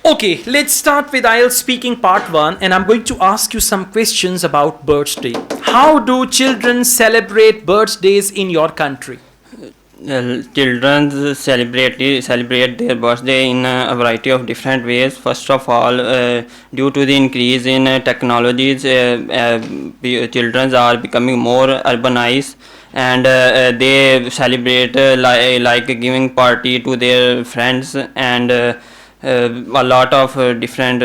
Okay, let's start with IELTS speaking part 1, and I'm going to ask you some questions about birthday. How do children celebrate birthdays in your country? Children celebrate their birthday in a variety of different ways. First of all, due to the increase in technologies, children are becoming more urbanized, and they celebrate like giving party to their friends, and a lot of different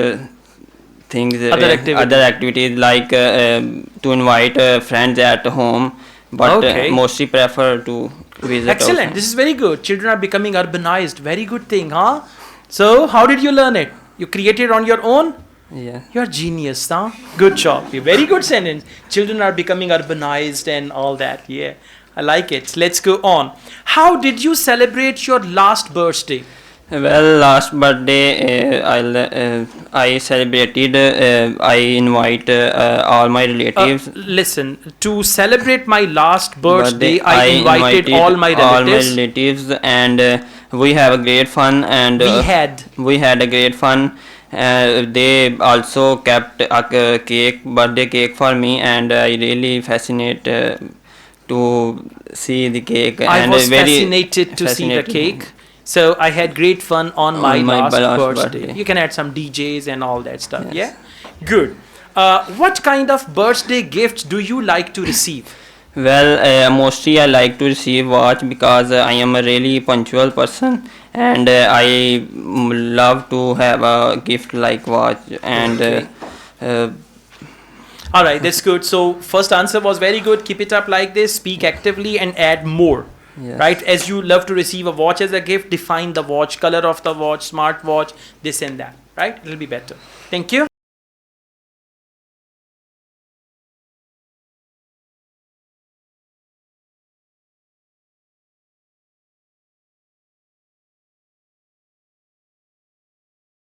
things, other activities like to invite friends at home, but Okay. mostly prefer to visit. Excellent. Also. This is very good. Children are becoming urbanized. Very good thing, huh? So, how did you learn it? You created on your own? Yeah. You're genius, huh? Good job. Very good sentence. Children are becoming urbanized and all that. Yeah, I like it. Let's go on. How did you celebrate your last birthday? Well, last birthday I celebrated. I invite all my relatives. Listen, to celebrate my last birthday, Birthday, I invited all my relatives. And we have a great fun. And we had a great fun. They also kept a birthday cake for me, and I really fascinated to see the cake. I was fascinated to see the cake. So I had great fun on my last birthday. You can add some DJs and all that stuff. Yes. Yeah, good. What kind of birthday gifts do you like to receive? Well, mostly I like to receive watch because I am a really punctual person, and I love to have a gift like watch. And all right, that's good. So first answer was very good. Keep it up like this. Speak actively and add more. Yes. Right, as you love to receive a watch as a gift, define the watch, color of the watch, smart watch, this and that. Right, it'll be better. Thank you.